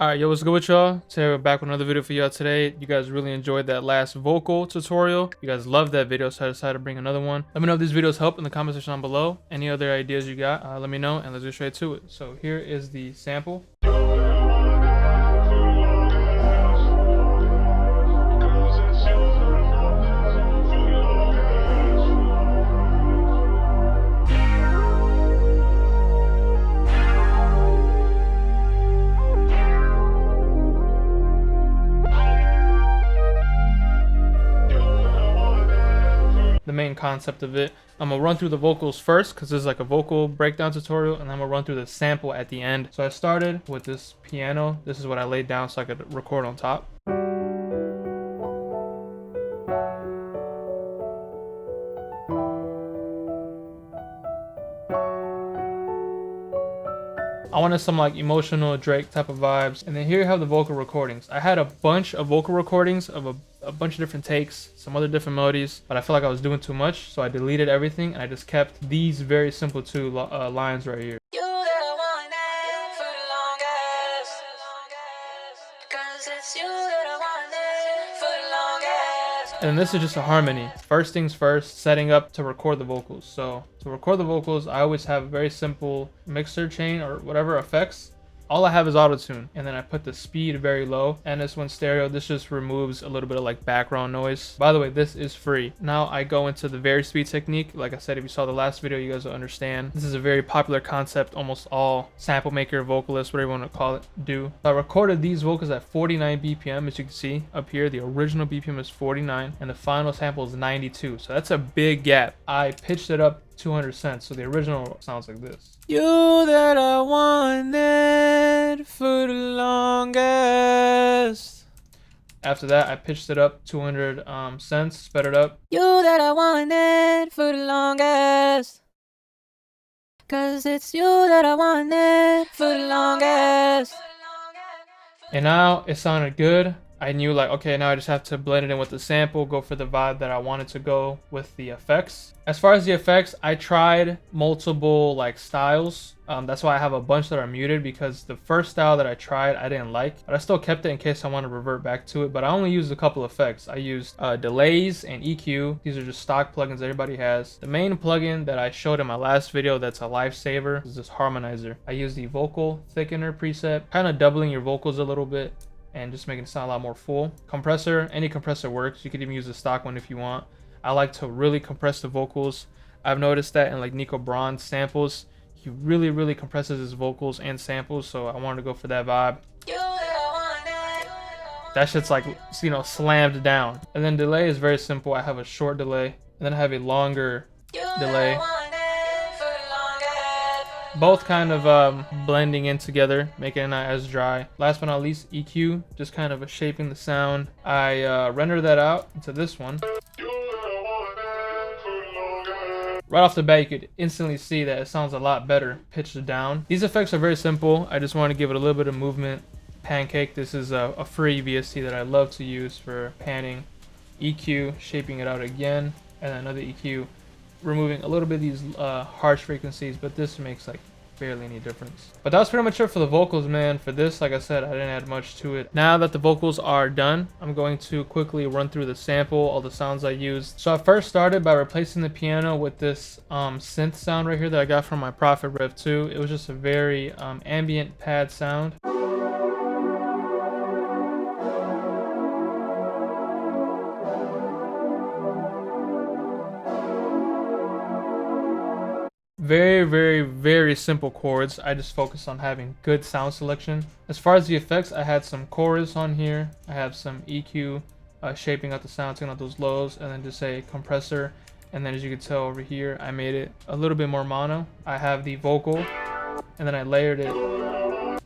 Alright, yo, what's good with y'all? Today we're back with another video for y'all today. You guys really enjoyed that last vocal tutorial. You guys loved that video, so I decided to bring another one. Let me know if these videos help in the comment section down below. Any other ideas you got, let me know, and let's get straight to it. So here is the sample. The main concept of it. I'm gonna run through the vocals first because this is like a vocal breakdown tutorial, and then I'm gonna run through the sample at the end. So I started with this piano. This is what I laid down so I could record on top. I wanted some like emotional Drake type of vibes. And then here you have the vocal recordings. I had a bunch of vocal recordings of a bunch of different takes, some other different melodies, but I felt like I was doing too much, so I deleted everything and I just kept these very simple two lines right here. And this is just a harmony. First things first, setting up to record the vocals. So to record the vocals, I always have a very simple mixer chain or whatever effects. All I have is auto-tune, and then I put the speed very low, and this one stereo. This just removes a little bit of like background noise. By the way, this is free. Now I go into the VST technique. Like I said, if you saw the last video, you guys will understand. This is a very popular concept. Almost all sample maker, vocalists, whatever you want to call it, do. I recorded these vocals at 49 BPM, as you can see up here. The original BPM is 49, and the final sample is 92. So that's a big gap. I pitched it up 200 cents, so the original sounds like this. You that I wanted for the longest. After that, I pitched it up 200 cents, sped it up. You that I wanted for the longest, 'cause it's you that I wanted for the longest. And now it sounded good. I knew like, okay, now I just have to blend it in with the sample, go for the vibe that I wanted to go with the effects. As far as the effects, I tried multiple like styles. That's why I have a bunch that are muted, because the first style that I tried I didn't like, but I still kept it in case I want to revert back to it. But I only used a couple effects. I used delays and EQ. These are just stock plugins everybody has. The main plugin that I showed in my last video that's a lifesaver is this harmonizer. I use the vocal thickener preset, kind of doubling your vocals a little bit and just making it sound a lot more full. Compressor, any compressor works. You could even use a stock one if you want. I like to really compress the vocals. I've noticed that in like Nico Baran samples, he really compresses his vocals and samples, so I wanted to go for that vibe. That shit's like, you know, slammed down. And then delay is very simple. I have a short delay, and then I have a longer delay. Both kind of blending in together, making it not as dry. Last but not least, EQ, just kind of shaping the sound. I render that out into this one. Right off the bat, you could instantly see that it sounds a lot better pitched down. These effects are very simple. I just want to give it a little bit of movement. Pancake, this is a free VST that I love to use for panning. EQ, shaping it out again, and then another EQ, removing a little bit of these harsh frequencies, but this makes like barely any difference. But that was pretty much it for the vocals, man. For this, like I said, I didn't add much to it. Now that the vocals are done, I'm going to quickly run through the sample, all the sounds I used. So I first started by replacing the piano with this synth sound right here that I got from my Prophet Rev 2. It was just a very ambient pad sound. Very simple chords. I just focus on having good sound selection. As far as the effects, I had some chorus on here. I have some EQ, shaping out the sound, taking out those lows, and then just a compressor. And then as you can tell over here, I made it a little bit more mono. I have the vocal, and then I layered it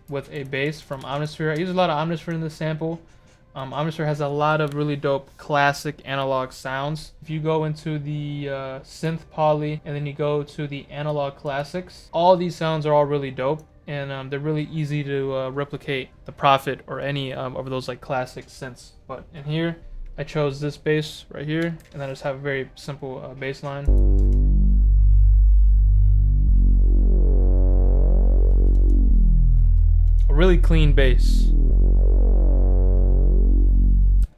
with a bass from Omnisphere. I use a lot of Omnisphere in this sample. Omnisphere has a lot of really dope classic analog sounds. If you go into the synth poly and then you go to the analog classics, all these sounds are all really dope, and they're really easy to replicate the Prophet or any of those like classic synths. But in here, I chose this bass right here, and then I just have a very simple bass line. A really clean bass.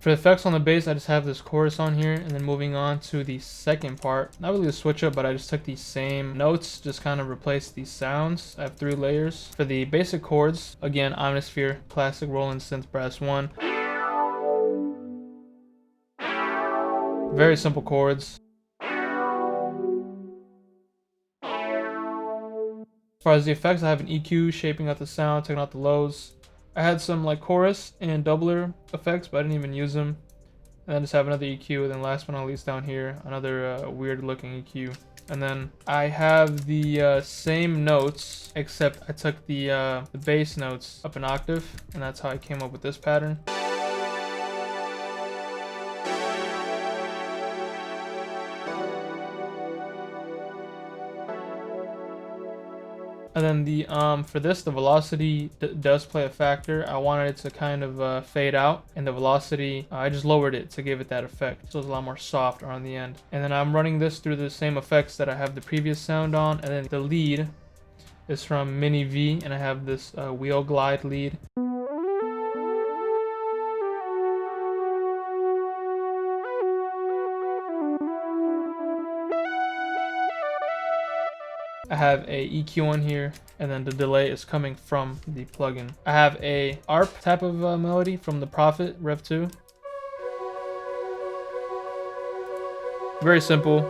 For the effects on the bass, I just have this chorus on here, and then moving on to the second part. Not really a switch up, but I just took these same notes, just kind of replaced these sounds. I have 3 layers. For the basic chords, again, Omnisphere, classic Roland Synth Brass 1. Very simple chords. As far as the effects, I have an EQ shaping out the sound, taking out the lows. I had some like chorus and doubler effects, but I didn't even use them. And then just have another EQ, and then last but not least down here, another weird looking EQ. And then I have the same notes, except I took the bass notes up an octave, and that's how I came up with this pattern. And then the for this, the velocity does play a factor. I wanted it to kind of fade out, and the velocity, I just lowered it to give it that effect, so it's a lot more soft on the end. And then I'm running this through the same effects that I have the previous sound on. And then the lead is from Mini V, and I have this wheel glide lead. I have a EQ on here, and then the delay is coming from the plugin. I have a ARP type of melody from the Prophet Rev 2. Very simple.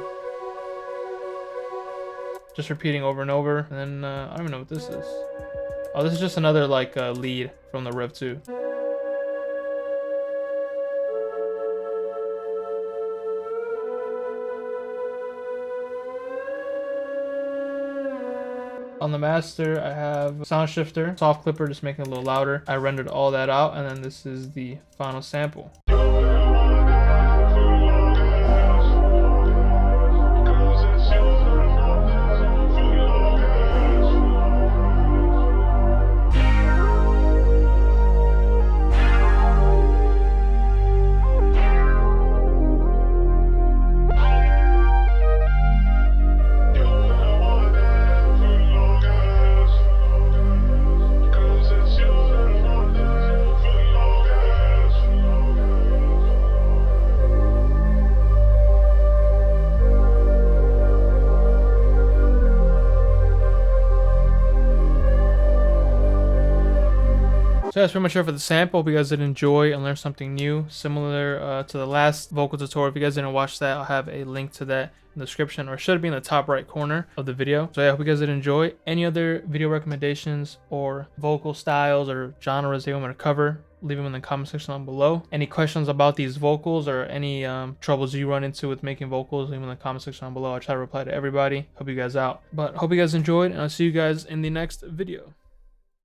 Just repeating over and over. And then I don't even know what this is. Oh, this is just another like lead from the Rev 2. On the master, I have sound shifter, soft clipper, just making it a little louder. I rendered all that out, and then this is the final sample. So that's pretty much it for the sample. Hope you guys did enjoy and learn something new, similar to the last vocal tutorial. If you guys didn't watch that, I'll have a link to that in the description, or it should be in the top right corner of the video. So yeah, I hope you guys did enjoy. Any other video recommendations or vocal styles or genres they want me to cover, leave them in the comment section down below. Any questions about these vocals or any troubles you run into with making vocals, leave them in the comment section down below. I'll try to reply to everybody. Help you guys out. But hope you guys enjoyed, and I'll see you guys in the next video.